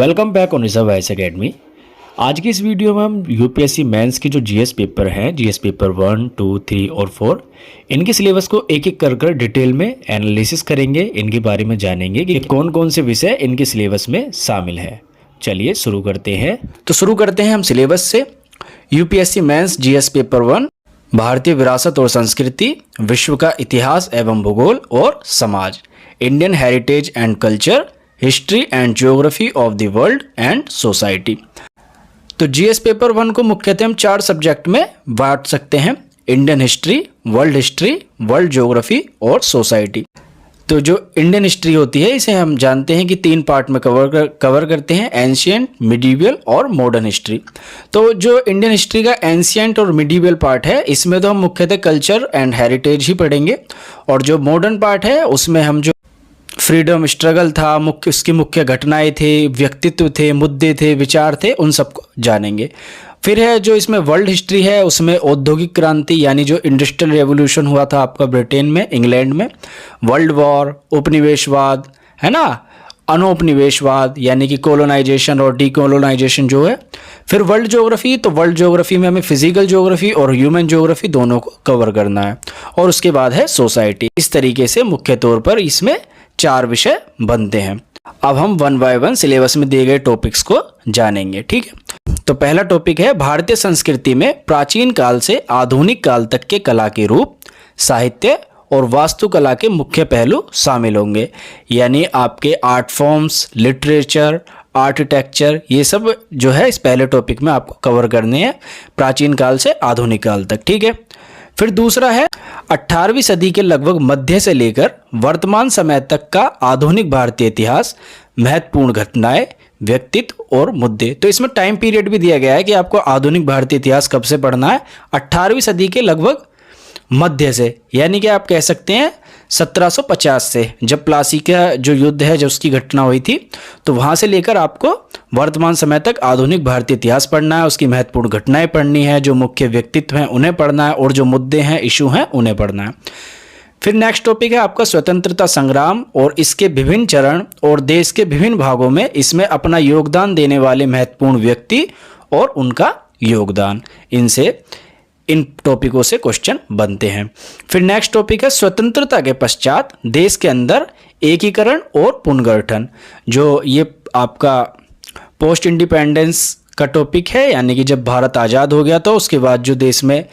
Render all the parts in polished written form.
Welcome back on reserve IAS academy. आज की इस वीडियो में हम यूपीएससी मेंस की जो जीएस पेपर हैं, जीएस पेपर 1, 2, 3 और 4, इनके सिलेबस को एक एक कर डिटेल में एनालिसिस करेंगे। इनके बारे में जानेंगे कि कौन कौन से विषय इनके सिलेबस में शामिल है। चलिए शुरू करते हैं। तो शुरू करते हैं हम सिलेबस से। यूपीएससी मेंस जीएस पेपर 1, भारतीय विरासत और संस्कृति, विश्व का इतिहास एवं भूगोल और समाज, Indian heritage and culture, history and geography of the world and society. तो जीएस पेपर 1 को मुख्यतः हम 4 सब्जेक्ट में बांट सकते हैं: इंडियन हिस्ट्री, वर्ल्ड ज्योग्राफी और सोसाइटी। तो जो इंडियन हिस्ट्री होती है इसे हम जानते हैं कि 3 पार्ट में कवर करते हैं: एंशिएंट, मिडीवियल और मॉडर्न हिस्ट्री। तो जो इंडियन हिस्ट्री का एंशिएंट और मिडीवियल पार्ट है इसमें तो हम मुख्यतः कल्चर एंड हेरिटेज ही पढ़ेंगे, और जो मॉडर्न पार्ट है उसमें हम जो फ्रीडम स्ट्रगल था, उसकी मुख्य घटनाएं थे, व्यक्तित्व थे, मुद्दे थे, विचार थे, उन सबको जानेंगे। फिर है जो इसमें वर्ल्ड हिस्ट्री है, उसमें औद्योगिक क्रांति यानी जो इंडस्ट्रियल रेवोल्यूशन हुआ था आपका ब्रिटेन में, इंग्लैंड में, वर्ल्ड वॉर, उपनिवेशवाद है ना, अनौपनिवेशवाद यानी कि कोलोनाइजेशन और डीकोलोनाइजेशन जो है। फिर वर्ल्ड ज्योग्राफी, तो वर्ल्ड ज्योग्राफी में हमें फिजिकल ज्योग्राफी और ह्यूमन ज्योग्राफी दोनों को कवर करना है। और उसके बाद है सोसाइटी। इस तरीके से मुख्य तौर पर इसमें 4 विषय बनते हैं। अब हम 1 बाय 1 सिलेबस में दिए गए टॉपिक्स को जानेंगे, ठीक है। तो पहला टॉपिक है भारतीय संस्कृति में प्राचीन काल से आधुनिक काल तक के कला के रूप, साहित्य और वास्तुकला के मुख्य पहलू शामिल होंगे। यानी आपके आर्ट फॉर्म्स, लिटरेचर, आर्किटेक्चर, ये सब जो है इस पहले टॉपिक में आपको कवर करने हैं, प्राचीन काल से आधुनिक काल तक, ठीक है। फिर दूसरा है 18वीं सदी के लगभग मध्य से लेकर वर्तमान समय तक का आधुनिक भारतीय इतिहास, महत्वपूर्ण घटनाएं, व्यक्तित्व और मुद्दे। तो इसमें टाइम पीरियड भी दिया गया है कि आपको आधुनिक भारतीय इतिहास कब से पढ़ना है, 18वीं सदी के लगभग मध्य से, यानी कि आप कह सकते हैं 1750 से, जब प्लासी का जो युद्ध है, जो उसकी घटना हुई थी, तो वहाँ से लेकर आपको वर्तमान समय तक आधुनिक भारतीय इतिहास पढ़ना है, उसकी महत्वपूर्ण घटनाएं पढ़नी है, जो मुख्य व्यक्तित्व हैं उन्हें पढ़ना है, और जो मुद्दे हैं, इशू हैं, उन्हें पढ़ना है। फिर नेक्स्ट टॉपिक है आपका स्वतंत्रता संग्राम और इसके विभिन्न चरण और देश के विभिन्न भागों में इसमें अपना योगदान देने वाले महत्वपूर्ण व्यक्ति और उनका योगदान। इन टॉपिकों से क्वेश्चन बनते हैं। फिर नेक्स्ट टॉपिक है स्वतंत्रता के पश्चात देश के अंदर एकीकरण और पुनर्गठन। जो ये आपका पोस्ट इंडिपेंडेंस का टॉपिक है, यानी कि जब भारत आज़ाद हो गया तो उसके बाद जो देश में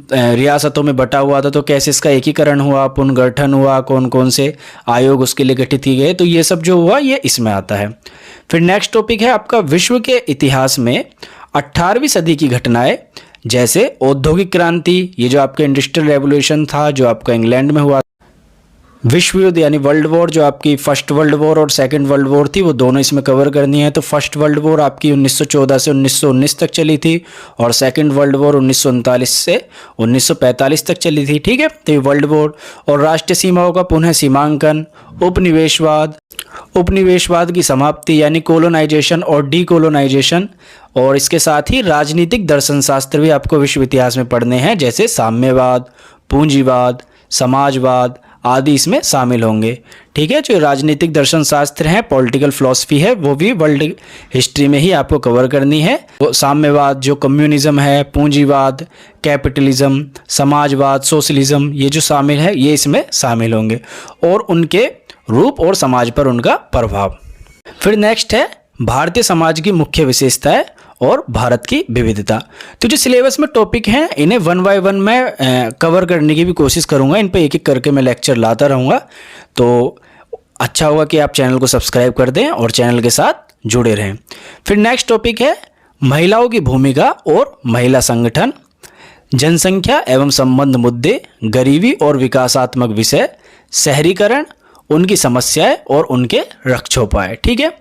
रियासतों में बटा हुआ था तो कैसे इसका एकीकरण हुआ, पुनर्गठन हुआ, कौन कौन से आयोग उसके लिए गठित किए गए, तो ये सब जो हुआ ये इसमें आता है। फिर नेक्स्ट टॉपिक है आपका विश्व के इतिहास में 18वीं सदी की घटनाएं, जैसे औद्योगिक क्रांति, ये जो आपका इंडस्ट्रियल रेवोल्यूशन था जो आपका इंग्लैंड में हुआ, विश्व युद्ध यानी वर्ल्ड वॉर, जो आपकी फर्स्ट वर्ल्ड वॉर और सेकंड वर्ल्ड वॉर थी, वो दोनों इसमें कवर करनी है। तो फर्स्ट वर्ल्ड वॉर आपकी 1914 से 1919 तक चली थी, और सेकंड वर्ल्ड वॉर 1939 से 1945 तक चली थी, ठीक है। तो ये वर्ल्ड वॉर। और राष्ट्रीय सीमाओं का पुनः सीमांकन, उपनिवेशवाद की समाप्ति यानी कोलोनाइजेशन और डीकोलोनाइजेशन, और इसके साथ ही राजनीतिक दर्शन शास्त्र भी आपको विश्व इतिहास में पढ़ने हैं, जैसे साम्यवाद, पूंजीवाद, समाजवाद आदि इसमें शामिल होंगे, ठीक है। जो राजनीतिक दर्शन शास्त्र हैं, पॉलिटिकल फिलॉसफी है, वो भी वर्ल्ड हिस्ट्री में ही आपको कवर करनी है। वो साम्यवाद जो कम्युनिज्म है, पूंजीवाद, कैपिटलिज्म, समाजवाद, सोशलिज्म, ये जो शामिल है ये इसमें शामिल होंगे, और उनके रूप और समाज पर उनका प्रभाव। फिर नेक्स्ट है भारतीय समाज की मुख्य विशेषताएं और भारत की विविधता। तो जो सिलेबस में टॉपिक हैं इन्हें 1 बाय 1 में कवर करने की भी कोशिश करूंगा। इन पे एक एक करके मैं लेक्चर लाता रहूँगा। तो अच्छा होगा कि आप चैनल को सब्सक्राइब कर दें और चैनल के साथ जुड़े रहें। फिर नेक्स्ट टॉपिक है महिलाओं की भूमिका और महिला संगठन, जनसंख्या एवं संबंध मुद्दे, गरीबी और विकासात्मक विषय, शहरीकरण, उनकी समस्याएं और उनके रक्षोपाय, ठीक है।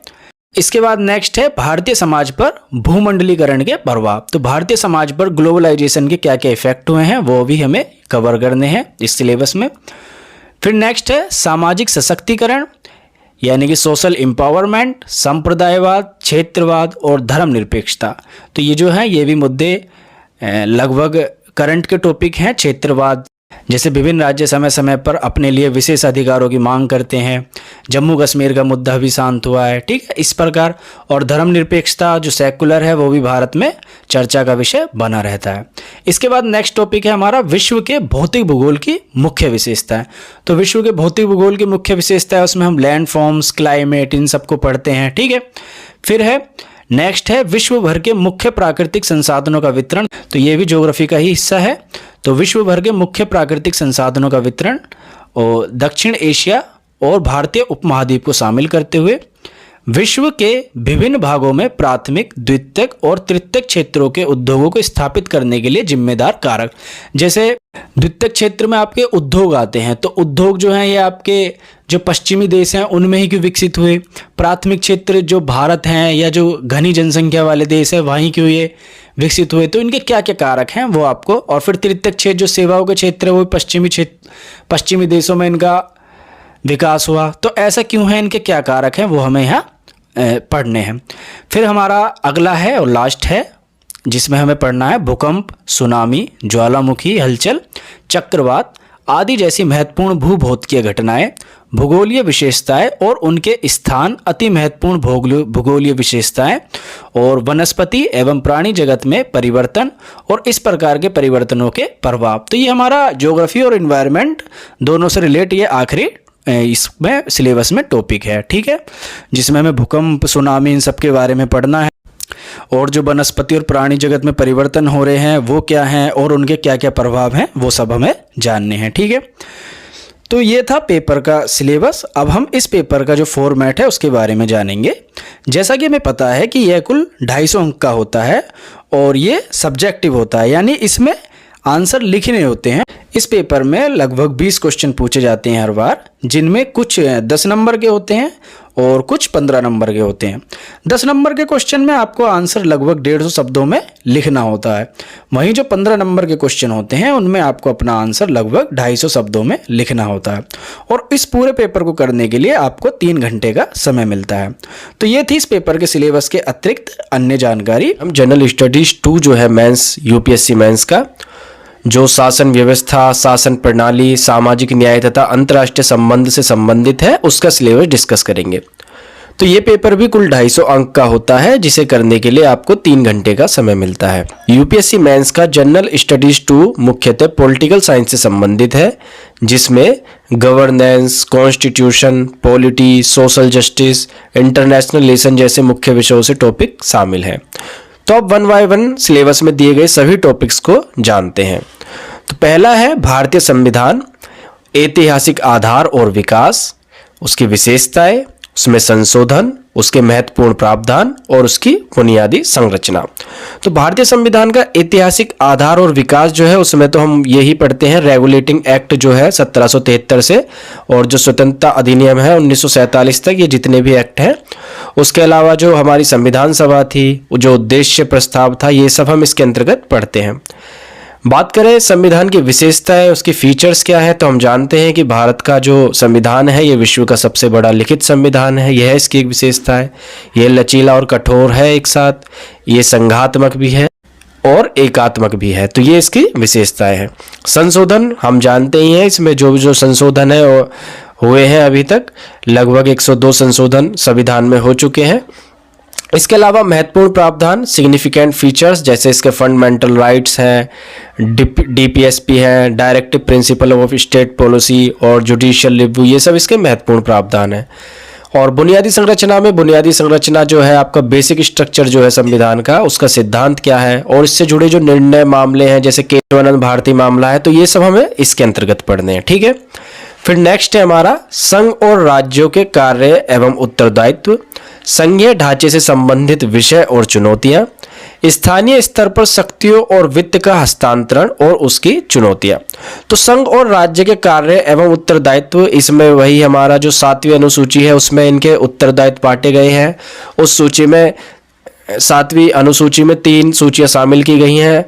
इसके बाद नेक्स्ट है भारतीय समाज पर भूमंडलीकरण के प्रभाव। तो भारतीय समाज पर ग्लोबलाइजेशन के क्या क्या इफेक्ट हुए हैं वो भी हमें कवर करने हैं इस सिलेबस में। फिर नेक्स्ट है सामाजिक सशक्तिकरण यानी कि सोशल एम्पावरमेंट, संप्रदायवाद, क्षेत्रवाद और धर्मनिरपेक्षता। तो ये जो है ये भी मुद्दे लगभग करंट के टॉपिक हैं। क्षेत्रवाद जैसे विभिन्न राज्य समय समय पर अपने लिए विशेष अधिकारों की मांग करते हैं। जम्मू कश्मीर का मुद्दा भी शांत हुआ है, ठीक है, इस प्रकार। और धर्मनिरपेक्षता जो सेकुलर है वो भी भारत में चर्चा का विषय बना रहता है। इसके बाद नेक्स्ट टॉपिक है हमारा विश्व के भौतिक भूगोल की मुख्य विशेषताएं। तो विश्व के भौतिक भूगोल की मुख्य विशेषताएं, उसमें हम लैंड फॉर्म्स, क्लाइमेट, इन सबको पढ़ते हैं, ठीक है। फिर है नेक्स्ट है विश्व भर के मुख्य प्राकृतिक संसाधनों का वितरण। तो ये भी ज्योग्राफी का ही हिस्सा है। तो विश्व भर के मुख्य प्राकृतिक संसाधनों का वितरण और दक्षिण एशिया और भारतीय उपमहाद्वीप को शामिल करते हुए विश्व के विभिन्न भागों में प्राथमिक, द्वितीयक और तृतीयक क्षेत्रों के उद्योगों को स्थापित करने के लिए जिम्मेदार कारक। जैसे द्वितीयक क्षेत्र में आपके उद्योग आते हैं, तो उद्योग जो हैं ये आपके जो पश्चिमी देश हैं उनमें ही क्यों विकसित हुए। प्राथमिक क्षेत्र जो भारत हैं या जो घनी जनसंख्या वाले देश है वहीं क्यों ये विकसित हुए, तो इनके क्या क्या कारक हैं वो आपको। और फिर तृतीयक क्षेत्र जो सेवाओं के क्षेत्र है वो पश्चिमी देशों में इनका विकास हुआ, तो ऐसा क्यों है, इनके क्या कारक हैं वो हमें यहाँ पढ़ने हैं। फिर हमारा अगला है और लास्ट है जिसमें हमें पढ़ना है भूकंप, सुनामी, ज्वालामुखी हलचल, चक्रवात आदि जैसी महत्वपूर्ण भूभौतिकीय घटनाएं, भूगोलीय विशेषताएं और उनके स्थान, अति महत्वपूर्ण भूगोलीय विशेषताएं और वनस्पति एवं प्राणी जगत में परिवर्तन और इस प्रकार के परिवर्तनों के प्रभाव। तो ये हमारा ज्योग्राफी और एनवायरनमेंट दोनों से रिलेट ये आखिरी इसमें सिलेबस में टॉपिक है, ठीक है, जिसमें हमें भूकंप, सुनामी इन सब के बारे में पढ़ना है और जो वनस्पति और प्राणी जगत में परिवर्तन हो रहे हैं वो क्या हैं और उनके क्या क्या प्रभाव हैं वो सब हमें जानने हैं, ठीक है। तो ये था पेपर का सिलेबस। अब हम इस पेपर का जो फॉर्मेट है उसके बारे में जानेंगे। जैसा कि हमें पता है कि यह कुल 250 अंक का होता है और ये सब्जेक्टिव होता है, यानी इसमें आंसर लिखने होते हैं। इस पेपर में लगभग 20 क्वेश्चन पूछे जाते हैं हर बार, जिनमें कुछ 10 नंबर के होते हैं और कुछ 15 नंबर के होते हैं। 10 नंबर के क्वेश्चन में आपको आंसर लगभग 150 शब्दों में लिखना होता है, वहीं जो 15 नंबर के क्वेश्चन होते हैं उनमें आपको अपना आंसर लगभग 250 शब्दों में लिखना होता है। और इस पूरे पेपर को करने के लिए आपको 3 घंटे का समय मिलता है। तो ये थी इस पेपर के सिलेबस के अतिरिक्त अन्य जानकारी। हम जनरल स्टडीज 2 जो है मेंस, यूपीएससी मेंस का, जो शासन व्यवस्था, शासन प्रणाली, सामाजिक न्याय तथा अंतर्राष्ट्रीय संबंध से संबंधित है उसका सिलेबस डिस्कस करेंगे। तो ये पेपर भी कुल 250 अंक का होता है, जिसे करने के लिए आपको 3 घंटे का समय मिलता है। यूपीएससी मेंस का जनरल स्टडीज 2 मुख्यतः पॉलिटिकल साइंस से संबंधित है, जिसमें governance, constitution, polity, social justice, international relation जैसे मुख्य विषयों से टॉपिक शामिल हैं। तो अब 1 बाय 1 सिलेबस में दिए गए सभी टॉपिक्स को जानते हैं। तो पहला है भारतीय संविधान, ऐतिहासिक आधार और विकास, उसकी विशेषताएं, उसमें संशोधन, उसके महत्वपूर्ण प्रावधान और उसकी बुनियादी संरचना। तो भारतीय संविधान का ऐतिहासिक आधार और विकास जो है उसमें तो हम यही पढ़ते हैं रेगुलेटिंग एक्ट जो है 1773 से, और जो स्वतंत्रता अधिनियम है 1947 तक, ये जितने भी एक्ट हैं। उसके अलावा जो हमारी संविधान सभा थी, जो उद्देश्य प्रस्ताव था, ये सब हम इसके अंतर्गत पढ़ते हैं। बात करें संविधान की विशेषता है, उसकी फीचर्स क्या है, तो हम जानते हैं कि भारत का जो संविधान है ये विश्व का सबसे बड़ा लिखित संविधान है। यह इसकी एक विशेषता है। यह लचीला और कठोर है एक साथ, ये संघात्मक भी है और एकात्मक भी है, तो ये इसकी विशेषताएं हैं। संशोधन हम जानते ही हैं, इसमें जो संशोधन है हुए हैं अभी तक लगभग 102 संशोधन संविधान में हो चुके हैं। इसके अलावा महत्वपूर्ण प्रावधान, सिग्निफिकेंट फीचर्स, जैसे इसके फंडामेंटल राइट्स हैं, डीपीएसपी हैं, directive principle of state policy और जुडिशियल रिव्यू, ये सब इसके महत्वपूर्ण प्रावधान हैं। और बुनियादी संरचना में, बुनियादी संरचना जो है आपका बेसिक स्ट्रक्चर जो है संविधान का, उसका सिद्धांत क्या है और इससे जुड़े जो निर्णय मामले हैं जैसे केशवानंद भारती मामला है, तो ये सब हमें इसके अंतर्गत पढ़ने हैं, ठीक है। फिर नेक्स्ट है हमारा संघ और राज्यों के कार्य एवं उत्तरदायित्व, संघीय ढांचे से संबंधित विषय और चुनौतियां, स्थानीय स्तर पर शक्तियों और वित्त का हस्तांतरण और उसकी चुनौतियां। तो संघ और राज्य के कार्य एवं उत्तरदायित्व, इसमें वही हमारा जो 7वीं अनुसूची है उसमें इनके उत्तरदायित्व बांटे गए हैं। उस सूची में 7वीं अनुसूची में 3 सूचियां शामिल की गई हैं।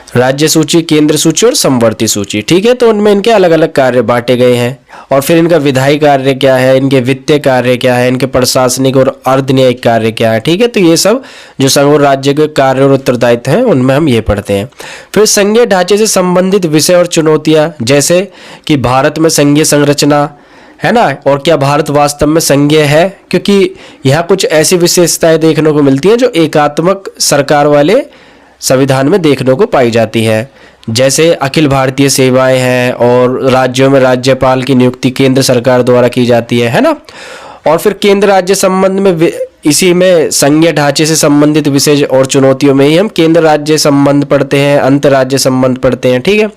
राज्य सूची, केंद्र सूची और समवर्ती सूची। ठीक है, तो उनमें इनके अलग अलग कार्य बांटे गए हैं। और फिर इनका विधायी कार्य क्या है, इनके वित्तीय कार्य क्या है, इनके प्रशासनिक और अर्धन्यायिक कार्य क्या है। ठीक है, तो ये सब जो संघ और राज्य के कार्य और उत्तरदायित्व हैं उनमें हम ये पढ़ते हैं। फिर संघीय ढांचे से संबंधित विषय और चुनौतियां, जैसे कि भारत में संघीय संरचना है ना, और क्या भारत वास्तव में संघीय है, क्योंकि यहाँ कुछ ऐसी विशेषताएं देखने को मिलती हैं जो एकात्मक सरकार वाले संविधान में देखने को पाई जाती है। जैसे अखिल भारतीय सेवाएं हैं और राज्यों में राज्यपाल की नियुक्ति केंद्र सरकार द्वारा की जाती है ना। और फिर केंद्र राज्य संबंध में इसी में संघीय ढांचे से संबंधित विषय और चुनौतियों में ही हम केंद्र राज्य संबंध पढ़ते हैं, अंतर्राज्य संबंध पढ़ते हैं। ठीक है,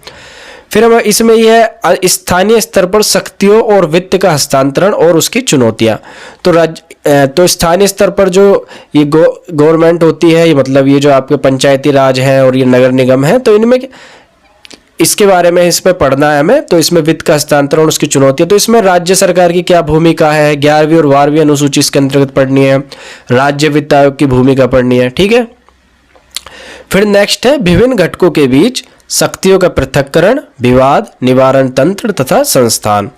फिर हम इसमें यह स्थानीय स्तर पर शक्तियों और वित्त का हस्तांतरण और उसकी चुनौतियां। तो स्थानीय स्तर पर जो ये गवर्नमेंट होती है, ये मतलब ये जो आपके पंचायती राज है और ये नगर निगम है, तो इनमें इसके बारे में इसमें पढ़ना है हमें। तो इसमें वित्त का हस्तांतरण, उसकी चुनौतियां, तो इसमें राज्य सरकार की क्या भूमिका है, 11वीं और 12वीं अनुसूची इसके अंतर्गत पढ़नी है। राज्य वित्त आयोग की भूमिका पढ़नी है। ठीक है, फिर नेक्स्ट है विभिन्न घटकों के बीच शक्तियों का पृथक्करण, विवाद निवारण तंत्र तथा संस्थान।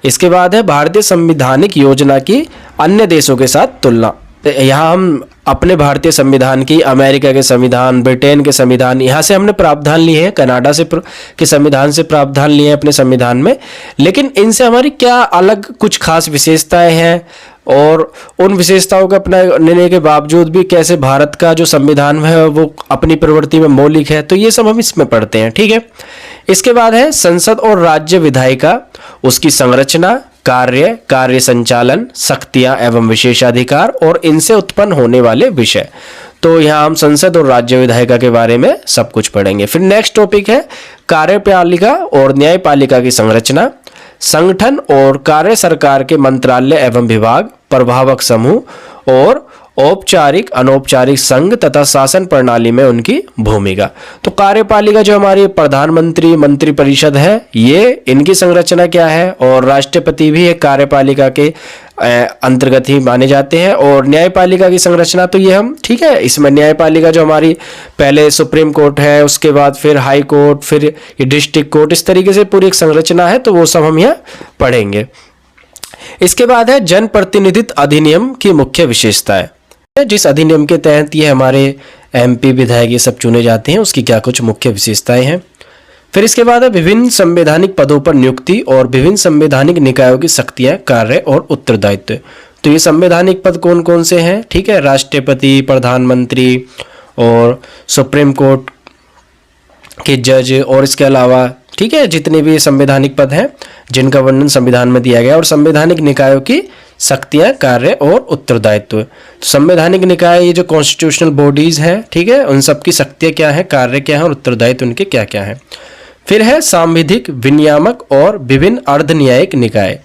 इसके बाद है भारतीय संवैधानिक योजना की अन्य देशों के साथ तुलना। यहाँ हम अपने भारतीय संविधान की, अमेरिका के संविधान, ब्रिटेन के संविधान, यहाँ से हमने प्रावधान लिए हैं, कनाडा से के संविधान से प्रावधान लिए हैं अपने संविधान में, लेकिन इनसे हमारी क्या अलग कुछ खास विशेषताएं हैं और उन विशेषताओं का अपनाने के बावजूद भी कैसे भारत का जो संविधान है वो अपनी प्रवृत्ति में मौलिक है, तो ये सब हम इसमें पढ़ते हैं। ठीक है, इसके बाद है संसद और राज्य विधायिका, उसकी संरचना, कार्य संचालन, शक्तियां एवं विशेषाधिकार और इनसे उत्पन्न होने वाले विषय। तो यहाँ हम संसद और राज्य विधायिका के बारे में सब कुछ पढ़ेंगे। फिर नेक्स्ट टॉपिक है कार्यपालिका और न्यायपालिका की संरचना, संगठन और कार्य सरकार के मंत्रालय एवं विभाग, प्रभावक समूह और औपचारिक अनौपचारिक संघ तथा शासन प्रणाली में उनकी भूमिका। तो कार्यपालिका जो हमारी प्रधानमंत्री मंत्रिपरिषद है, ये इनकी संरचना क्या है, और राष्ट्रपति भी एक कार्यपालिका के अंतर्गत ही माने जाते हैं। और न्यायपालिका की संरचना तो ये हम, ठीक है, इसमें न्यायपालिका जो हमारी पहले सुप्रीम कोर्ट है, उसके बाद फिर हाई कोर्ट, फिर ये डिस्ट्रिक्ट कोर्ट, इस तरीके से पूरी एक संरचना है, तो वो सब हम यहाँ पढ़ेंगे। इसके बाद है जन प्रतिनिधित्व अधिनियम की मुख्य विशेषताएं, जिस अधिनियम के तहत ये हमारे एमपी विधायक ये सब चुने जाते हैं, उसकी क्या कुछ मुख्य विशेषताएं हैं। फिर इसके बाद है विभिन्न संवैधानिक पदों पर नियुक्ति और विभिन्न संवैधानिक निकायों की शक्तियां, कार्य और उत्तरदायित्व। तो ये संवैधानिक पद कौन कौन से हैं, ठीक है, राष्ट्रपति, प्रधानमंत्री और सुप्रीम कोर्ट के जज, और इसके अलावा ठीक है जितने भी संवैधानिक पद हैं जिनका वर्णन संविधान में दिया गया, और संवैधानिक निकायों की शक्तियां, कार्य और उत्तरदायित्व। तो संवैधानिक निकाय ये जो कॉन्स्टिट्यूशनल बॉडीज हैं, ठीक है, उन सब की शक्तियां क्या है, कार्य क्या है और उत्तरदायित्व उनके क्या क्या है। फिर है सांविधिक, विनियामक और विभिन्न अर्धन्यायिक निकाय।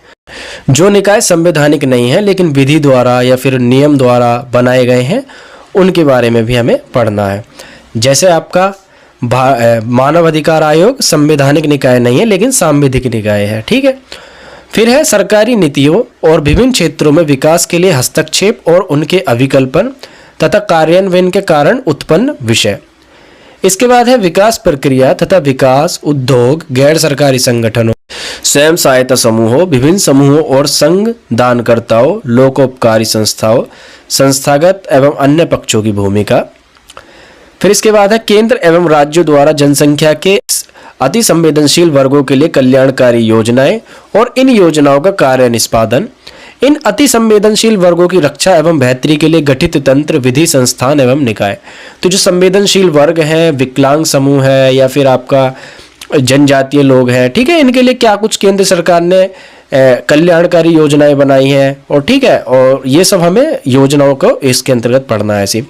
जो निकाय संवैधानिक नहीं है लेकिन विधि द्वारा या फिर नियम द्वारा बनाए गए हैं, उनके बारे में भी हमें पढ़ना है। जैसे आपका मानव अधिकार आयोग संवैधानिक निकाय नहीं है लेकिन सांविधिक निकाय है, ठीक है। फिर है सरकारी नीतियों और विभिन्न क्षेत्रों में विकास के लिए हस्तक्षेप और उनके अभिकल्पन तथा कार्यान्वयन के कारण उत्पन्न विषय। इसके बाद है विकास प्रक्रिया तथा विकास, उद्योग, गैर सरकारी संगठनों, स्वयं सहायता समूहों, विभिन्न समूहों और संघ दानकर्ताओं, लोकोपकारी संस्थाओं, संस्थागत एवं अन्य पक्षों की भूमिका। फिर इसके बाद है केंद्र एवं राज्यों द्वारा जनसंख्या के अति संवेदनशील वर्गों के लिए कल्याणकारी योजनाएं और इन योजनाओं का कार्य निष्पादन। इन अति संवेदनशील वर्गों की रक्षा एवं बेहतरी के लिए गठित तंत्र, विधि, संस्थान एवं निकाय। तो जो संवेदनशील वर्ग हैं, विकलांग समूह है या फिर आपका जनजातीय लोग हैं, ठीक है, इनके लिए क्या कुछ केंद्र सरकार ने कल्याणकारी योजनाएं बनाई हैं, और ठीक है, और ये सब हमें योजनाओं को इसके अंतर्गत पढ़ना है ऐसी।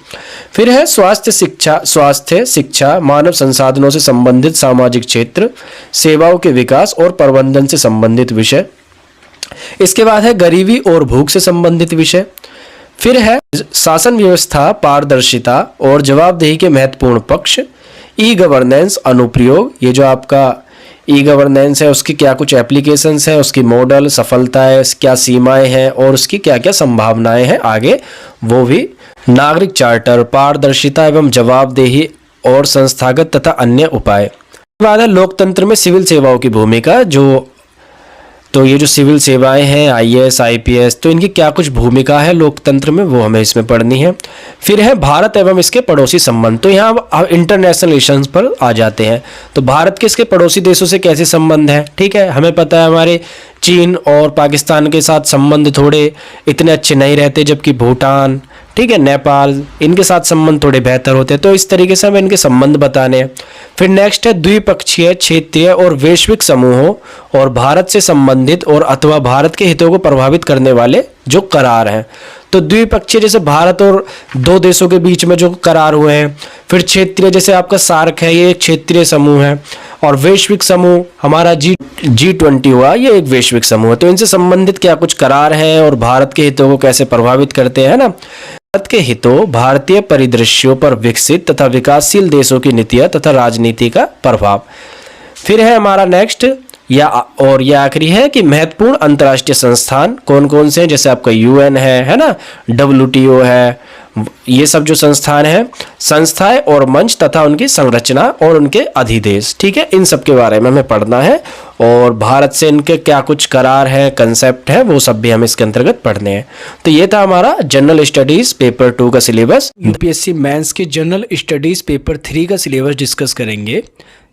फिर है स्वास्थ्य शिक्षा, मानव संसाधनों से संबंधित सामाजिक क्षेत्र, सेवाओं के विकास और प्रबंधन से संबंधित विषय। इसके बाद है गरीबी और भूख से संबंधित विषय। फिर है शासन व्यवस्था, पारदर्शिता और जवाबदेही के महत्वपूर्ण पक्ष, ई गवर्नेंस अनुप्रयोग, ये जो आपका ई गवर्नेंस है उसकी क्या कुछ एप्लीकेशंस है, उसकी मॉडल, सफलताएं, क्या सीमाएं हैं और उसकी क्या क्या संभावनाएं हैं आगे, वो भी। नागरिक चार्टर, पारदर्शिता एवं जवाबदेही और संस्थागत तथा अन्य उपाय। बाद है लोकतंत्र में सिविल सेवाओं की भूमिका। तो ये जो सिविल सेवाएं हैं, आईएएस, आईपीएस, तो इनकी क्या कुछ भूमिका है लोकतंत्र में, वो हमें इसमें पढ़नी है। फिर है भारत एवं इसके पड़ोसी संबंध। तो यहाँ अब इंटरनेशनल रिलेशंस पर आ जाते हैं। तो भारत के इसके पड़ोसी देशों से कैसे संबंध है, ठीक है, हमें पता है हमारे चीन और पाकिस्तान के साथ संबंध थोड़े इतने अच्छे नहीं रहते, जबकि भूटान, ठीक है, नेपाल, इनके साथ संबंध थोड़े बेहतर होते हैं। तो इस तरीके से हमें इनके संबंध बताने हैं। फिर नेक्स्ट है द्विपक्षीय, क्षेत्रीय और वैश्विक समूहों और भारत से संबंधित और अथवा भारत के हितों को प्रभावित करने वाले जो करार हैं। तो द्विपक्षीय जैसे भारत और दो देशों के बीच में जो करार हुए हैं। फिर क्षेत्रीय जैसे आपका सार्क है, ये एक क्षेत्रीय समूह है। और वैश्विक समूह हमारा G20 हुआ, ये एक वैश्विक समूह है। तो इनसे संबंधित क्या कुछ करार है और भारत के हितों को कैसे प्रभावित करते हैं ना। भारत के हितों, भारतीय परिदृश्यों पर विकसित तथा विकासशील देशों की नीतियां तथा राजनीति का प्रभाव। फिर है हमारा नेक्स्ट या आखिरी है कि महत्वपूर्ण अंतर्राष्ट्रीय संस्थान कौन कौन से हैं। जैसे आपका यूएन है ना, WTO है, ये सब जो संस्थान है, संस्थाएं और मंच तथा उनकी संरचना और उनके अधिदेश, ठीक है, इन सब के बारे में हमें पढ़ना है। और भारत से इनके क्या कुछ करार है, कंसेप्ट है, वो सब भी हम इसके अंतर्गत पढ़ने हैं। तो ये था हमारा जनरल स्टडीज पेपर 2 का सिलेबस। यूपीएससी मेंस के जनरल स्टडीज पेपर 3 का सिलेबस डिस्कस करेंगे,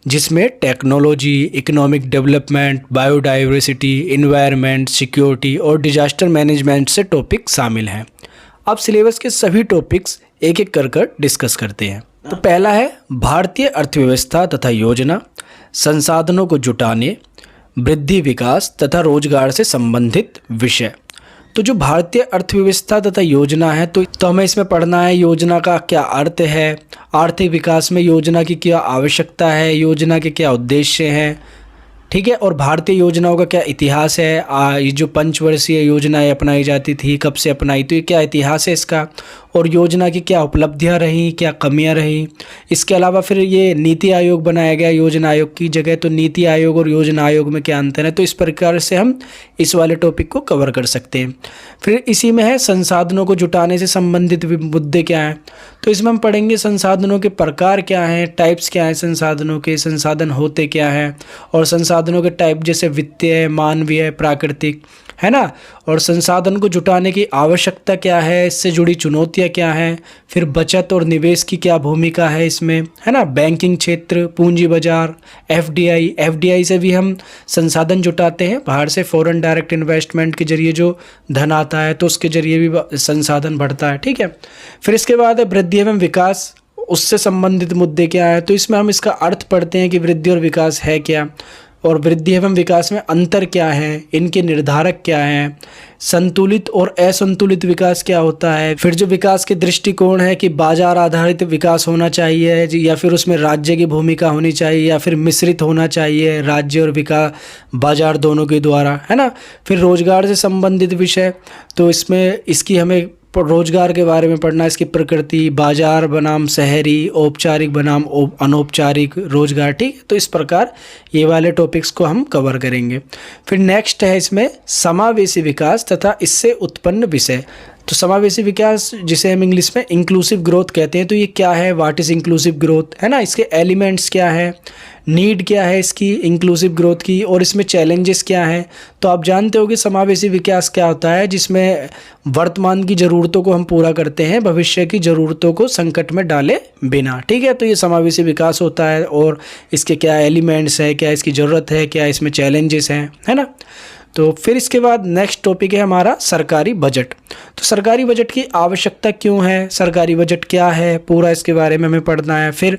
जिसमें technology, economic development, biodiversity, environment, security और डिजास्टर मैनेजमेंट से टॉपिक शामिल हैं। अब सिलेबस के सभी टॉपिक्स एक एक कर डिस्कस करते हैं। तो पहला है भारतीय अर्थव्यवस्था तथा योजना, संसाधनों को जुटाने, वृद्धि, विकास तथा रोजगार से संबंधित विषय। तो जो भारतीय अर्थव्यवस्था तथा योजना है, तो हमें इसमें पढ़ना है योजना का क्या अर्थ है, आर्थिक विकास में योजना की क्या आवश्यकता है, योजना के क्या उद्देश्य हैं, ठीक है, और भारतीय योजनाओं का क्या इतिहास है। ये जो पंचवर्षीय योजनाएं अपनाई जाती थी, कब से अपनाई, तो ये क्या इतिहास है इसका, और योजना की क्या उपलब्धियां रहीं, क्या कमियां रहीं। इसके अलावा फिर ये नीति आयोग बनाया गया योजना आयोग की जगह, तो नीति आयोग और योजना आयोग में क्या अंतर है। तो इस प्रकार से हम इस वाले टॉपिक को कवर कर सकते हैं। फिर इसी में है संसाधनों को जुटाने से संबंधित मुद्दे क्या हैं। तो इसमें हम पढ़ेंगे संसाधनों के प्रकार क्या हैं, टाइप्स क्या हैं संसाधनों के, संसाधन होते क्या हैं, और संसाधनों के टाइप जैसे वित्तीय, मानवीय, प्राकृतिक, है ना, और संसाधन को जुटाने की आवश्यकता क्या है, इससे जुड़ी चुनौतियां क्या हैं। फिर बचत और निवेश की क्या भूमिका है इसमें, है ना, बैंकिंग क्षेत्र, पूंजी बाजार, एफडीआई से भी हम संसाधन जुटाते हैं, बाहर से फॉरेन डायरेक्ट इन्वेस्टमेंट के जरिए जो धन आता है, तो उसके जरिए भी संसाधन बढ़ता है, ठीक है। फिर इसके बाद है वृद्धि एवं विकास, उससे संबंधित मुद्दे क्या है। तो इसमें हम इसका अर्थ पढ़ते हैं कि वृद्धि और विकास है क्या, और वृद्धि एवं विकास में अंतर क्या है, इनके निर्धारक क्या हैं, संतुलित और असंतुलित विकास क्या होता है। फिर जो विकास के दृष्टिकोण है कि बाजार आधारित विकास होना चाहिए या फिर उसमें राज्य की भूमिका होनी चाहिए, या फिर मिश्रित होना चाहिए, राज्य और विकास बाजार दोनों के द्वारा, है ना। फिर रोजगार से संबंधित विषय, तो इसमें इसकी हमें रोजगार के बारे में पढ़ना, इसकी प्रकृति, बाजार बनाम शहरी, औपचारिक बनाम अनौपचारिक रोजगार, ठीक। तो इस प्रकार ये वाले टॉपिक्स को हम कवर करेंगे। फिर नेक्स्ट है इसमें समावेशी विकास तथा इससे उत्पन्न विषय। तो समावेशी विकास जिसे हम इंग्लिश में इंक्लूसिव ग्रोथ कहते हैं, तो ये क्या है, व्हाट इज़ इंक्लूसिव ग्रोथ, है ना, इसके एलिमेंट्स क्या है, नीड क्या है इसकी इंक्लूसिव ग्रोथ की, और इसमें चैलेंजेस क्या हैं। तो आप जानते हो कि समावेशी विकास क्या होता है, जिसमें वर्तमान की ज़रूरतों को हम पूरा करते हैं, भविष्य की ज़रूरतों को संकट में डाले बिना, ठीक है। तो ये समावेशी विकास होता है, और इसके क्या एलिमेंट्स है, क्या इसकी ज़रूरत है, क्या इसमें चैलेंजेस हैं, है ना। तो फिर इसके बाद नेक्स्ट टॉपिक है हमारा सरकारी बजट। तो सरकारी बजट की आवश्यकता क्यों है, सरकारी बजट क्या है, पूरा इसके बारे में हमें पढ़ना है। फिर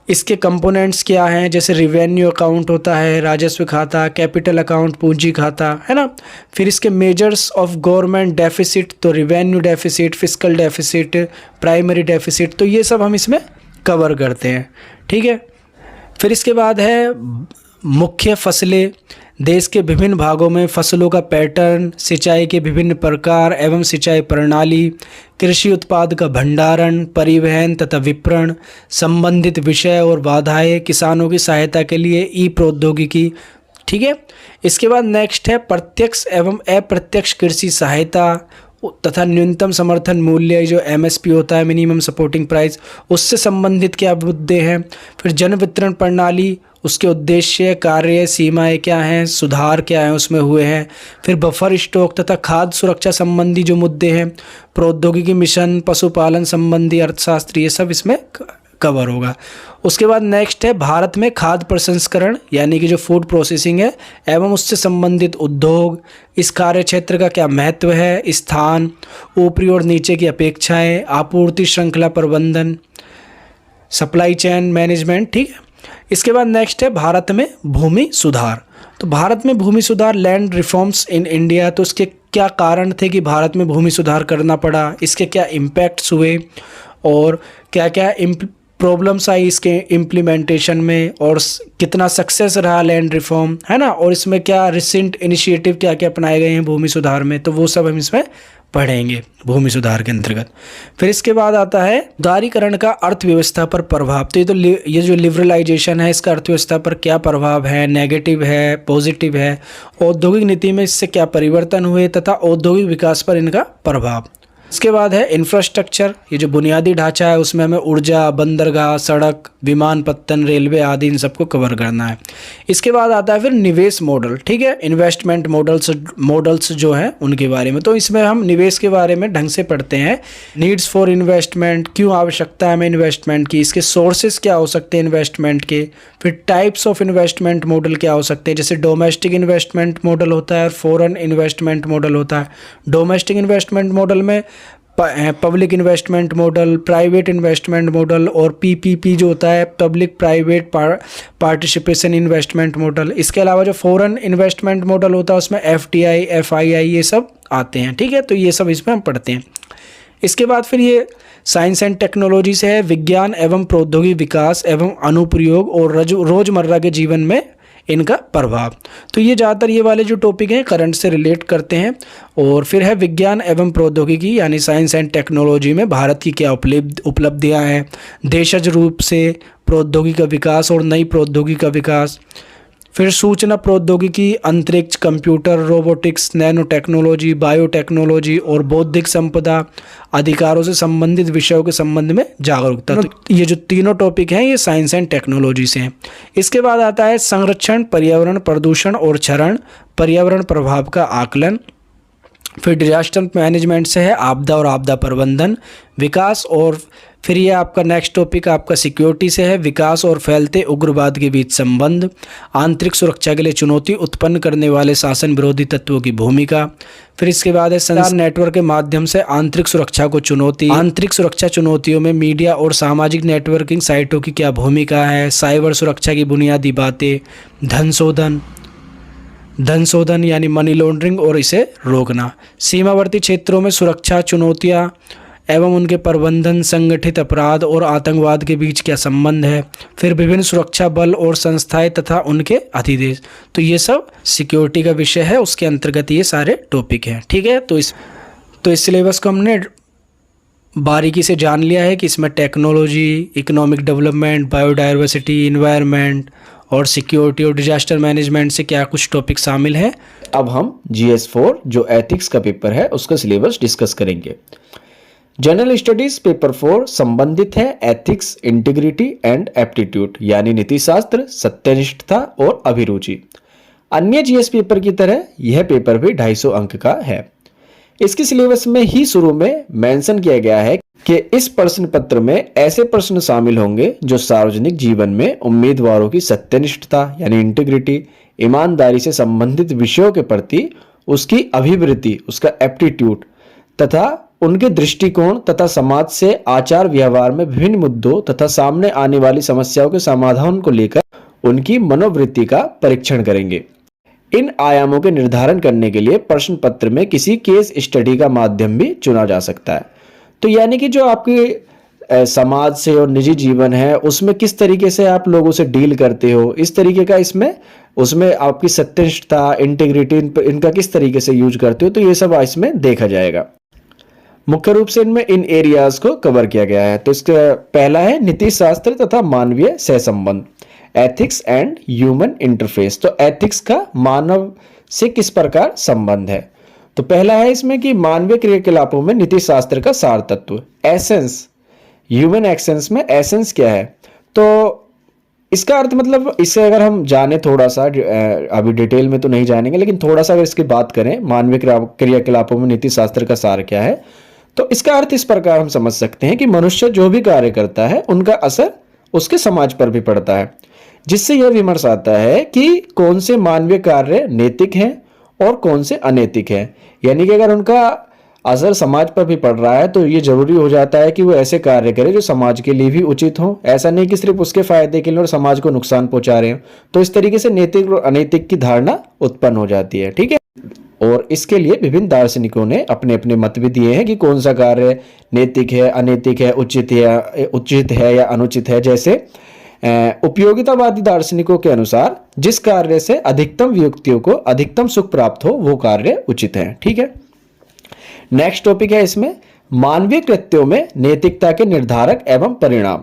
इसके कंपोनेंट्स क्या हैं, जैसे रिवेन्यू अकाउंट होता है, राजस्व खाता, कैपिटल अकाउंट, पूंजी खाता, है ना। फिर इसके मेजर्स ऑफ गवर्नमेंट डेफिसिट, तो revenue deficit, fiscal deficit, primary deficit, तो ये सब हम इसमें कवर करते हैं, ठीक है। फिर इसके बाद है मुख्य फसलें, देश के विभिन्न भागों में फसलों का पैटर्न, सिंचाई के विभिन्न प्रकार एवं सिंचाई प्रणाली, कृषि उत्पाद का भंडारण, परिवहन तथा विपणन, संबंधित विषय और बाधाएं, किसानों की सहायता के लिए ई प्रौद्योगिकी, ठीक है। इसके बाद नेक्स्ट है प्रत्यक्ष एवं अप्रत्यक्ष कृषि सहायता, तथा न्यूनतम समर्थन मूल्य जो MSP होता है, मिनिमम सपोर्टिंग प्राइस, उससे संबंधित क्या मुद्दे हैं। फिर जन वितरण प्रणाली, उसके उद्देश्य, कार्य, सीमाएं क्या हैं, सुधार क्या है उसमें हुए हैं। फिर बफर स्टॉक तथा खाद्य सुरक्षा संबंधी जो मुद्दे हैं, प्रौद्योगिकी मिशन, पशुपालन संबंधी अर्थशास्त्र, ये सब इसमें कवर होगा। उसके बाद नेक्स्ट है भारत में खाद्य प्रसंस्करण यानी कि जो फूड प्रोसेसिंग है एवं उससे संबंधित उद्योग, इस कार्य क्षेत्र का क्या महत्व है, स्थान, ऊपरी और नीचे की अपेक्षाएं, आपूर्ति श्रृंखला प्रबंधन, सप्लाई चेन मैनेजमेंट, ठीक है। इसके बाद नेक्स्ट है भारत में भूमि सुधार। तो भारत में भूमि सुधार, लैंड रिफॉर्म्स इन इंडिया, तो उसके क्या कारण थे कि भारत में भूमि सुधार करना पड़ा, इसके क्या इम्पैक्ट्स हुए और क्या क्या प्रॉब्लम्स आई इसके इम्प्लीमेंटेशन में, और कितना सक्सेस रहा लैंड रिफॉर्म, है ना, और इसमें क्या रिसेंट इनिशिएटिव क्या क्या अपनाए गए हैं भूमि सुधार में, तो वो सब हम इसमें पढ़ेंगे भूमि सुधार के अंतर्गत। फिर इसके बाद आता है उदारीकरण का अर्थव्यवस्था पर प्रभाव। तो ये जो लिबरलाइजेशन है इसका अर्थव्यवस्था पर क्या प्रभाव है, नेगेटिव है, पॉजिटिव है, औद्योगिक नीति में इससे क्या परिवर्तन हुए तथा औद्योगिक विकास पर इनका प्रभाव। इसके बाद है इंफ्रास्ट्रक्चर, ये जो बुनियादी ढांचा है उसमें हमें ऊर्जा, बंदरगाह, सड़क, विमानपत्तन, रेलवे आदि इन सबको कवर करना है। इसके बाद आता है फिर निवेश मॉडल, ठीक है, इन्वेस्टमेंट मॉडल्स जो हैं उनके बारे में। तो इसमें हम निवेश के बारे में ढंग से पढ़ते हैं, नीड्स फॉर इन्वेस्टमेंट, क्यों आवश्यकता है हमें इन्वेस्टमेंट की, इसके सोर्सेज क्या हो सकते हैं इन्वेस्टमेंट के, फिर टाइप्स ऑफ इन्वेस्टमेंट मॉडल क्या हो सकते हैं, जैसे डोमेस्टिक इन्वेस्टमेंट मॉडल होता है और फॉरेन इन्वेस्टमेंट मॉडल होता है। डोमेस्टिक इन्वेस्टमेंट मॉडल में public investment model, private investment model और PPP जो होता है, public private participation investment model. इसके अलावा जो फॉरेन इन्वेस्टमेंट मॉडल होता है उसमें FDI, FII ये सब आते हैं, ठीक है, तो ये सब इसमें हम पढ़ते हैं। इसके बाद फिर ये साइंस एंड टेक्नोलॉजी से है, विज्ञान एवं प्रौद्योगिकी विकास एवं अनुप्रयोग और रोजमर्रा के जीवन में इनका प्रभाव। तो ये ज़्यादातर ये वाले जो टॉपिक हैं करंट से रिलेट करते हैं। और फिर है विज्ञान एवं प्रौद्योगिकी यानी साइंस एंड टेक्नोलॉजी में भारत की क्या उपलब्धियां हैं, देशज रूप से प्रौद्योगिकी का विकास और नई प्रौद्योगिकी का विकास। फिर सूचना प्रौद्योगिकी, अंतरिक्ष, computer, robotics, nano technology, biotechnology और बौद्धिक संपदा अधिकारों से संबंधित विषयों के संबंध में जागरूकता। तो ये जो तीनों टॉपिक हैं ये साइंस एंड टेक्नोलॉजी से हैं। इसके बाद आता है संरक्षण, पर्यावरण, प्रदूषण और क्षरण, पर्यावरण प्रभाव का आकलन। फिर डिजास्टर मैनेजमेंट से है आपदा और आपदा प्रबंधन, विकास। और फिर ये आपका नेक्स्ट टॉपिक आपका सिक्योरिटी से है, विकास और फैलते उग्रवाद के बीच संबंध, आंतरिक सुरक्षा के लिए चुनौती उत्पन्न करने वाले शासन विरोधी तत्वों की भूमिका। फिर इसके बाद है संचार नेटवर्क के माध्यम से आंतरिक सुरक्षा को चुनौती, आंतरिक सुरक्षा चुनौतियों में मीडिया और सामाजिक नेटवर्किंग साइटों की क्या भूमिका है, साइबर सुरक्षा की बुनियादी बातें, धन शोधन यानी मनी लॉन्ड्रिंग और इसे रोकना, सीमावर्ती क्षेत्रों में सुरक्षा चुनौतियां एवं उनके प्रबंधन, संगठित अपराध और आतंकवाद के बीच क्या संबंध है। फिर विभिन्न सुरक्षा बल और संस्थाएं तथा उनके अधिदेश। तो ये सब सिक्योरिटी का विषय है, उसके अंतर्गत ये सारे टॉपिक हैं, ठीक है। तो इस सिलेबस को हमने बारीकी से जान लिया है कि इसमें technology, economic development, biodiversity, environment और सिक्योरिटी और डिजास्टर मैनेजमेंट से क्या कुछ टॉपिक शामिल हैं। अब हम GS4 जो एथिक्स का पेपर है उसका सिलेबस डिस्कस करेंगे। जनरल स्टडीज पेपर 4 संबंधित है एथिक्स, इंटीग्रिटी एंड एप्टीट्यूड यानी नीति शास्त्र, सत्यनिष्ठता और अभिरुचि। अन्य GS पेपर की तरह यह पेपर भी 250 अंक का है। इसके सिलेबस में ही शुरू में मेंशन किया गया है कि इस प्रश्न पत्र में ऐसे प्रश्न शामिल होंगे जो सार्वजनिक जीवन में उम्मीदवारों की सत्यनिष्ठता यानी इंटीग्रिटी, ईमानदारी से संबंधित विषयों के प्रति उसकी अभिवृत्ति, उसका एप्टीट्यूड तथा उनके दृष्टिकोण तथा समाज से आचार व्यवहार में विभिन्न मुद्दों तथा सामने आने वाली समस्याओं के समाधान को लेकर उनकी मनोवृत्ति का परीक्षण करेंगे। इन आयामों के निर्धारण करने के लिए प्रश्न पत्र में किसी केस स्टडी का माध्यम भी चुना जा सकता है। तो यानी कि जो आपके समाज से और निजी जीवन है उसमें किस तरीके से आप लोगों से डील करते हो, इस तरीके का उसमें आपकी सत्यनिष्ठता, इंटीग्रिटी इनका किस तरीके से यूज करते हो, तो ये सब इसमें देखा जाएगा। मुख्य रूप से इनमें इन एरियाज को कवर किया गया है। तो इसका पहला है नीति शास्त्र तथा मानवीय सहसंबंध, एथिक्स एंड ह्यूमन इंटरफेस। तो एथिक्स का मानव से किस प्रकार संबंध है। तो पहला है इसमें कि मानवीय क्रियाकलापों में नीति शास्त्र का सार तत्व, एसेंस। ह्यूमन एक्शंस में एसेंस क्या है? तो इसका अर्थ मतलब इसे अगर हम जाने थोड़ा सा, अभी डिटेल में तो नहीं जानेंगे, लेकिन थोड़ा सा अगर इसकी बात करें मानवीय क्रियाकलापों में नीति शास्त्र का सार क्या है, तो इसका अर्थ इस प्रकार हम समझ सकते हैं कि मनुष्य जो भी कार्य करता है उनका असर उसके समाज पर भी पड़ता है, जिससे यह विमर्श आता है कि कौन से मानवीय कार्य नैतिक हैं और कौन से अनैतिक हैं। यानी कि अगर उनका असर समाज पर भी पड़ रहा है तो ये जरूरी हो जाता है कि वो ऐसे कार्य करे जो समाज के लिए भी उचित हो, ऐसा नहीं कि सिर्फ उसके फायदे के लिए और समाज को नुकसान पहुंचा रहे हो। तो इस तरीके से नैतिक और अनैतिक की धारणा उत्पन्न हो जाती है, ठीक है। और इसके लिए विभिन्न दार्शनिकों ने अपने अपने मत भी दिए हैं कि कौन सा कार्य नैतिक है, अनैतिक है, उचित है या अनुचित है। जैसे उपयोगितावादी दार्शनिकों के अनुसार जिस कार्य से अधिकतम व्यक्तियों को अधिकतम सुख प्राप्त हो वो कार्य उचित है, ठीक है। नेक्स्ट टॉपिक है इसमें मानवीय कृत्यों में नैतिकता के निर्धारक एवं परिणाम,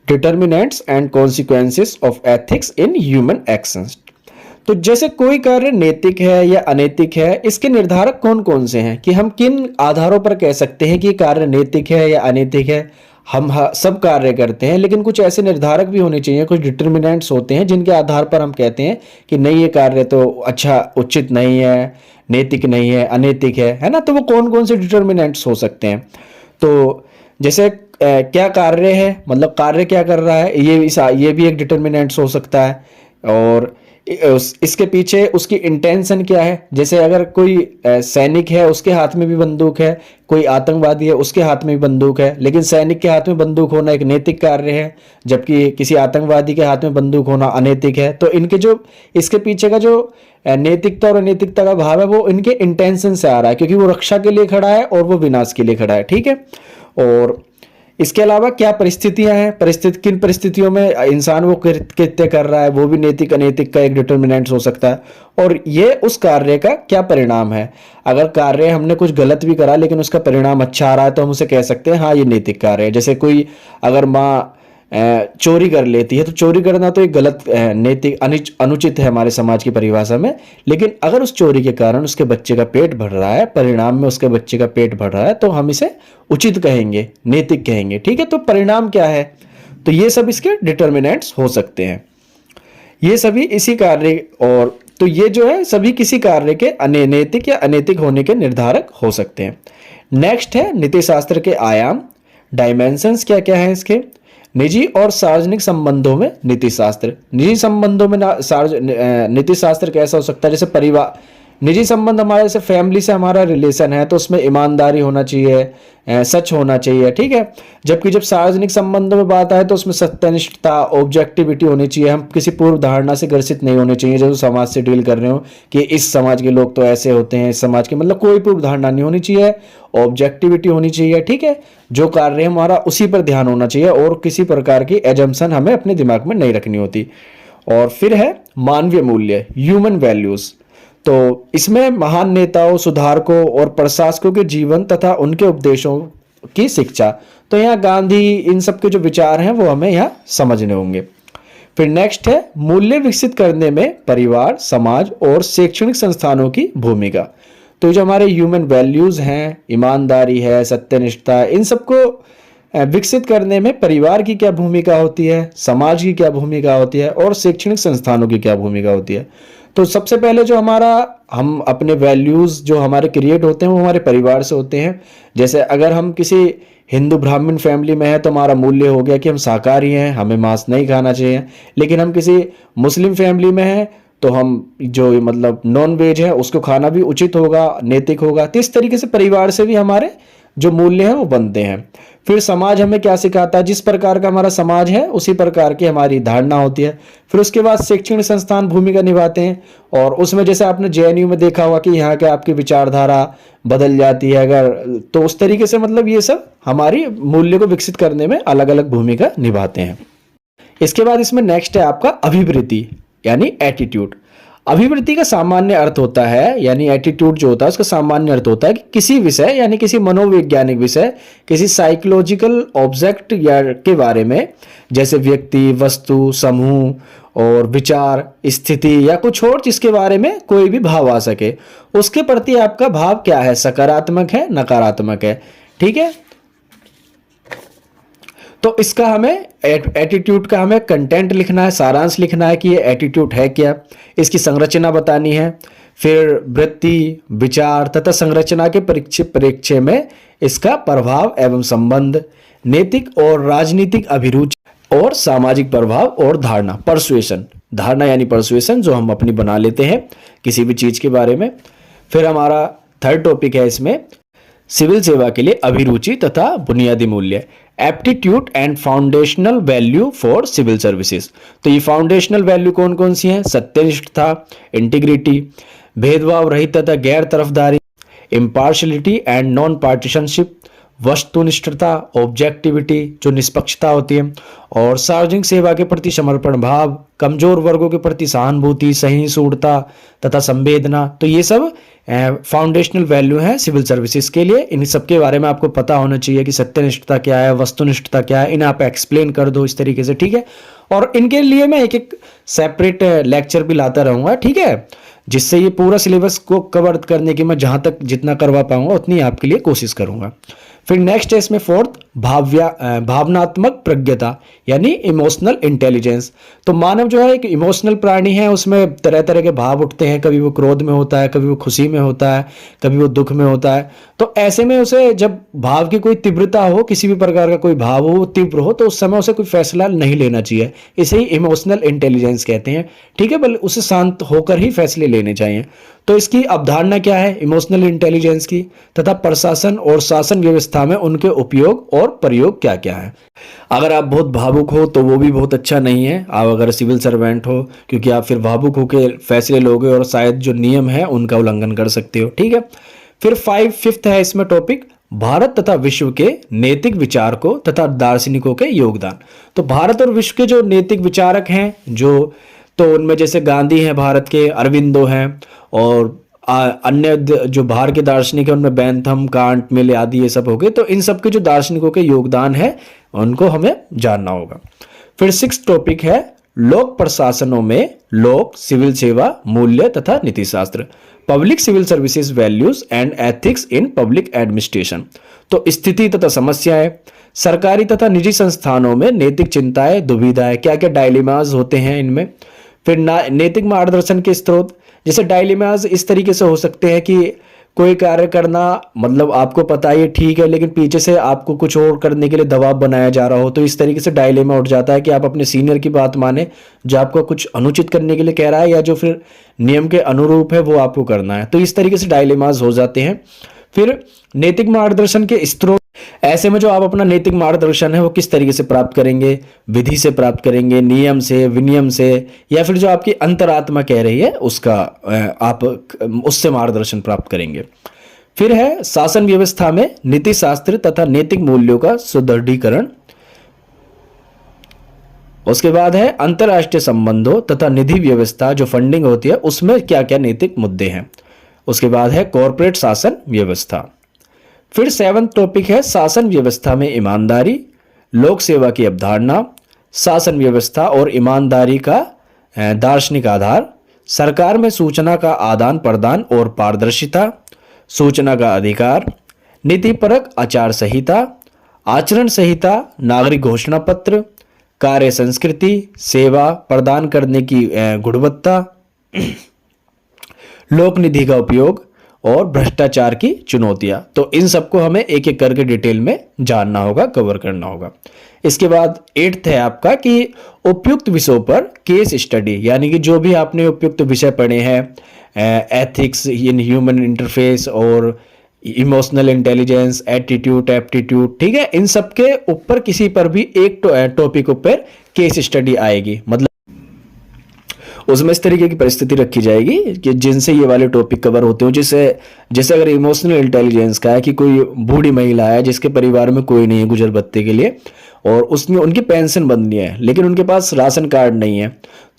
determinants and consequences of ethics in human actions. तो जैसे कोई कार्य नैतिक है या अनैतिक है, इसके निर्धारक कौन कौन से हैं, कि हम किन आधारों पर कह सकते हैं कि कार्य नैतिक है या अनैतिक है। हम सब कार्य करते हैं, लेकिन कुछ ऐसे निर्धारक भी होने चाहिए, कुछ डिटर्मिनेंट्स होते हैं जिनके आधार पर हम कहते हैं कि नहीं ये कार्य तो अच्छा उचित नहीं है, नैतिक नहीं है, अनैतिक है ना। तो वो कौन कौन से डिटर्मिनेंट्स हो सकते हैं? तो जैसे क्या कार्य है, मतलब कार्य क्या कर रहा है, ये भी एक डिटर्मिनेंट्स हो सकता है। और इसके पीछे उसकी इंटेंशन क्या है, जैसे अगर कोई सैनिक है उसके हाथ में भी बंदूक है, कोई आतंकवादी है उसके हाथ में भी बंदूक है, लेकिन सैनिक के हाथ में बंदूक होना एक नैतिक कार्य है, जबकि किसी आतंकवादी के हाथ में बंदूक होना अनैतिक है। तो इनके जो इसके पीछे का जो नैतिकता और अनैतिकता का भाव है वो इनके इंटेंशन से आ रहा है, क्योंकि वो रक्षा के लिए खड़ा है और वो विनाश के लिए खड़ा है, ठीक है। और इसके अलावा क्या परिस्थितियां हैं, किन परिस्थितियों में इंसान वो कृत्य कर रहा है, वो भी नैतिक अनैतिक का एक डिटर्मिनेंट हो सकता है। और ये उस कार्य का क्या परिणाम है, अगर कार्य हमने कुछ गलत भी करा लेकिन उसका परिणाम अच्छा आ रहा है तो हम उसे कह सकते हैं हाँ ये नैतिक कार्य है। जैसे कोई अगर माँ चोरी कर लेती है तो चोरी करना तो एक गलत नैतिक अनुचित है हमारे समाज की परिभाषा में, लेकिन अगर उस चोरी के कारण उसके बच्चे का पेट भर रहा है, परिणाम में उसके बच्चे का पेट भर रहा है, तो हम इसे उचित कहेंगे, नैतिक कहेंगे, ठीक है। तो परिणाम क्या है, तो ये सब इसके डिटर्मिनेंट्स हो सकते हैं। ये सभी इसी कार्य और तो ये जो है सभी किसी कार्य के नैतिक या अनैतिक होने के निर्धारक हो सकते हैं। नेक्स्ट है नीति शास्त्र के आयाम, डायमेंशंस क्या क्या है इसके। निजी और सार्वजनिक संबंधों में नीति शास्त्र, निजी संबंधों में नीति शास्त्र कैसा हो सकता है, जैसे परिवार, निजी संबंध हमारे जैसे फैमिली से हमारा रिलेशन है तो उसमें ईमानदारी होना चाहिए, सच होना चाहिए, ठीक है। जबकि जब सार्वजनिक संबंधों में बात आए तो उसमें सत्यनिष्ठता, ऑब्जेक्टिविटी होनी चाहिए, हम किसी पूर्व धारणा से ग्रसित नहीं होने चाहिए जो समाज से डील कर रहे हो कि इस समाज के लोग तो ऐसे होते हैं, इस समाज के, मतलब कोई पूर्व धारणा नहीं होनी चाहिए, ऑब्जेक्टिविटी होनी चाहिए, ठीक है। जो कार्य है हमारा उसी पर ध्यान होना चाहिए और किसी प्रकार की एजम्पशन हमें अपने दिमाग में नहीं रखनी होती। और फिर है मानवीय मूल्य, ह्यूमन वैल्यूज। तो इसमें महान नेताओं, सुधारकों और प्रशासकों के जीवन तथा उनके उपदेशों की शिक्षा, तो यहाँ गांधी, इन सब के जो विचार हैं वो हमें यहाँ समझने होंगे। फिर नेक्स्ट है मूल्य विकसित करने में परिवार, समाज और शैक्षणिक संस्थानों की भूमिका। तो जो हमारे ह्यूमन वैल्यूज हैं, ईमानदारी है, सत्यनिष्ठा, इन सबको विकसित करने में परिवार की क्या भूमिका होती है, समाज की क्या भूमिका होती है और शैक्षणिक संस्थानों की क्या भूमिका होती है। तो सबसे पहले जो हम अपने वैल्यूज जो हमारे क्रिएट होते हैं वो हमारे परिवार से होते हैं। जैसे अगर हम किसी हिंदू ब्राह्मण फैमिली में है तो हमारा मूल्य हो गया कि हम शाकाहारी हैं, हमें मांस नहीं खाना चाहिए। लेकिन हम किसी मुस्लिम फैमिली में हैं तो हम जो मतलब नॉन वेज है उसको खाना भी उचित होगा, नैतिक होगा। तो इस तरीके से परिवार से भी हमारे जो मूल्य हैं वो बनते हैं। फिर समाज हमें क्या सिखाता है, जिस प्रकार का हमारा समाज है उसी प्रकार की हमारी धारणा होती है। फिर उसके बाद शैक्षणिक संस्थान भूमिका निभाते हैं और उसमें जैसे आपने जेएनयू में देखा हुआ कि यहाँ के आपकी विचारधारा बदल जाती है अगर, तो उस तरीके से मतलब ये सब हमारी मूल्य को विकसित करने में अलग अलग भूमिका निभाते हैं। इसके बाद इसमें नेक्स्ट है आपका अभिवृत्ति यानी एटीट्यूड। अभिवृत्ति का सामान्य अर्थ होता है, यानी एटीट्यूड जो होता है उसका सामान्य अर्थ होता है कि किसी विषय यानी किसी मनोवैज्ञानिक विषय, किसी साइकोलॉजिकल ऑब्जेक्ट या के बारे में, जैसे व्यक्ति, वस्तु, समूह और विचार, स्थिति या कुछ और जिसके बारे में कोई भी भाव आ सके, उसके प्रति आपका भाव क्या है, सकारात्मक है, नकारात्मक है। ठीक है, तो इसका हमें एटीट्यूड का हमें कंटेंट लिखना है, सारांश लिखना है कि ये एटीट्यूड है क्या, इसकी संरचना बतानी है, फिर वृत्ति, विचार तथा संरचना के परिप्रेक्ष्य में इसका प्रभाव एवं संबंध, नैतिक और राजनीतिक अभिरुचि और सामाजिक प्रभाव और धारणा, परसुएशन, धारणा यानी परसुएशन जो हम अपनी बना लेते हैं किसी भी चीज के बारे में। फिर हमारा थर्ड टॉपिक है इसमें सिविल सेवा के लिए अभिरुचि तथा बुनियादी मूल्य, aptitude and foundational value for civil services. तो ये फाउंडेशनल वैल्यू कौन कौन सी हैं? सत्यनिष्ठता, इंटीग्रिटी, भेदभाव रहित तथा गैर तरफदारी, इम्पार्शलिटी एंड नॉन पार्टीशनशिप, वस्तुनिष्ठता, ऑब्जेक्टिविटी जो निष्पक्षता होती है, और सार्वजनिक सेवा के प्रति समर्पण भाव, कमजोर वर्गों के प्रति सहानुभूति, सहिष्णुता तथा संवेदना। तो ये सब फाउंडेशनल वैल्यू है सिविल सर्विसेज के लिए। इन सब के बारे में आपको पता होना चाहिए कि सत्यनिष्ठता क्या है, वस्तुनिष्ठता क्या है, इन्हें आप एक्सप्लेन कर दो इस तरीके से। ठीक है, और इनके लिए मैं एक एक सेपरेट लेक्चर भी लाता रहूंगा। ठीक है, जिससे ये पूरा सिलेबस को कवर करने की मैं जहां तक जितना करवा पाऊंगा उतनी आपके लिए कोशिश करूंगा। फिर नेक्स्ट है इसमें फोर्थ भावनात्मक प्रज्ञता यानी इमोशनल इंटेलिजेंस। तो मानव जो है एक इमोशनल प्राणी है, उसमें तरह तरह के भाव उठते हैं, कभी वो क्रोध में होता है, कभी वो खुशी में होता है, कभी वो दुख में होता है। तो ऐसे में उसे जब भाव की कोई तीव्रता हो, किसी भी प्रकार का कोई भाव हो, तीव्र हो, तो उस समय उसे कोई फैसला नहीं लेना चाहिए। इसे ही इमोशनल इंटेलिजेंस कहते हैं। ठीक है, बल्कि उसे शांत होकर ही फैसले लेने चाहिए। तो इसकी अवधारणा क्या है इमोशनल इंटेलिजेंस की, तथा प्रशासन और शासन व्यवस्था में उनके उपयोग और प्रयोग क्या क्या है। अगर आप बहुत भावुक हो तो वो भी बहुत अच्छा नहीं है, आप अगर सिविल सर्वेंट हो, क्योंकि आप फिर भावुक होकर फैसले लोगे और शायद जो नियम है उनका उल्लंघन कर सकते हो। ठीक है, फिर फिफ्थ है इसमें टॉपिक भारत तथा विश्व के नैतिक विचारकों तथा दार्शनिकों के योगदान। तो भारत और विश्व के जो नैतिक विचारक हैं तो उनमें जैसे गांधी हैं भारत के, अरविंदो हैं, और अन्य जो बाहर के दार्शनिक हैं उनमें बैंथम, कांट, मिल आदि ये सब हो गए। तो इन सब के जो दार्शनिकों के योगदान है उनको हमें जानना होगा। फिर सिक्स्थ टॉपिक है लोक प्रशासनों में लोक सिविल सेवा मूल्य तथा नीति शास्त्र, public civil services values and ethics in public administration. तो स्थिति तथा समस्याएं, सरकारी तथा निजी संस्थानों में नैतिक चिंताएं, दुविधाएं, क्या क्या डायलेमाज होते हैं इनमें। फिर नैतिक मार्गदर्शन के स्रोत, जैसे डायलेमाज इस तरीके से हो सकते हैं कि कोई कार्य करना मतलब आपको पता है ये ठीक है, लेकिन पीछे से आपको कुछ और करने के लिए दबाव बनाया जा रहा हो, तो इस तरीके से डायलेमा उठ जाता है कि आप अपने सीनियर की बात माने जो आपको कुछ अनुचित करने के लिए कह रहा है, या जो फिर नियम के अनुरूप है वो आपको करना है। तो इस तरीके से डायलेमाज हो जाते हैं। फिर नैतिक मार्गदर्शन के स्रोत, ऐसे में जो आप अपना नैतिक मार्गदर्शन है वो किस तरीके से प्राप्त करेंगे, विधि से प्राप्त करेंगे, नियम से, विनियम से, या फिर जो आपकी अंतरात्मा कह रही है उसका आप उससे मार्गदर्शन प्राप्त करेंगे। फिर है शासन व्यवस्था में नीति शास्त्र तथा नैतिक मूल्यों का सुदृढ़ीकरण। उसके बाद है अंतर्राष्ट्रीय संबंधों तथा निधि व्यवस्था जो फंडिंग होती है उसमें क्या क्या नैतिक मुद्दे हैं। उसके बाद है कॉर्पोरेट शासन व्यवस्था। फिर सेवंथ टॉपिक है शासन व्यवस्था में ईमानदारी, लोक सेवा की अवधारणा, शासन व्यवस्था और ईमानदारी का दार्शनिक आधार, सरकार में सूचना का आदान प्रदान और पारदर्शिता, सूचना का अधिकार, नीतिपरक आचार संहिता, आचरण संहिता, नागरिक घोषणा पत्र, कार्य संस्कृति, सेवा प्रदान करने की गुणवत्ता, लोक निधि का उपयोग और भ्रष्टाचार की चुनौतियां। तो इन सबको हमें एक एक करके डिटेल में जानना होगा, कवर करना होगा। इसके बाद 8th है आपका कि उपयुक्त विषयों पर केस स्टडी, यानी कि जो भी आपने उपयुक्त विषय पढ़े हैं, एथिक्स इन ह्यूमन इंटरफेस और इमोशनल इंटेलिजेंस, एटीट्यूड, एप्टीट्यूड, ठीक है, इन सब के ऊपर किसी पर भी एक टॉपिक ऊपर केस स्टडी आएगी। मतलब उसमें इस तरीके की परिस्थिति रखी जाएगी कि जिनसे ये वाले टॉपिक कवर होते हो। जैसे अगर इमोशनल इंटेलिजेंस का है कि कोई बूढ़ी महिला है जिसके परिवार में कोई नहीं है गुजर भत्ते के लिए, और उसमें उनकी पेंशन बननी है लेकिन उनके पास राशन कार्ड नहीं है,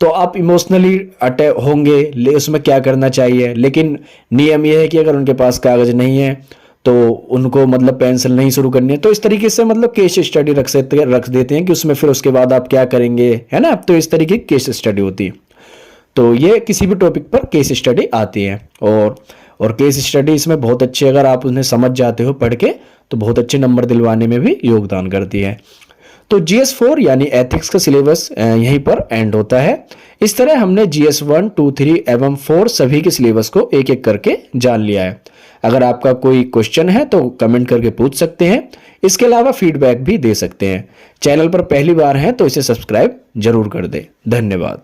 तो आप इमोशनली अटैक होंगे उसमें क्या करना चाहिए। लेकिन नियम यह है कि अगर उनके पास कागज नहीं है तो उनको मतलब पेंसिल नहीं शुरू करनी है, तो इस तरीके से मतलब केस स्टडी रख देते हैं कि उसमें फिर उसके बाद आप क्या करेंगे, है ना। तो इस तरीके की केस स्टडी होती है। तो ये किसी भी टॉपिक पर केस स्टडी आती है, और केस स्टडी इसमें बहुत अच्छी, अगर आप उन्हें समझ जाते हो पढ़ के, तो बहुत अच्छे नंबर दिलवाने में भी योगदान करती है। तो GS4 यानी एथिक्स का सिलेबस यहीं पर एंड होता है। इस तरह हमने GS1, 2, 3 एवं 4 सभी के सिलेबस को एक एक करके जान लिया है। अगर आपका कोई क्वेश्चन है तो कमेंट करके पूछ सकते हैं। इसके अलावा फीडबैक भी दे सकते हैं। चैनल पर पहली बार हैं तो इसे सब्सक्राइब जरूर कर दें। धन्यवाद।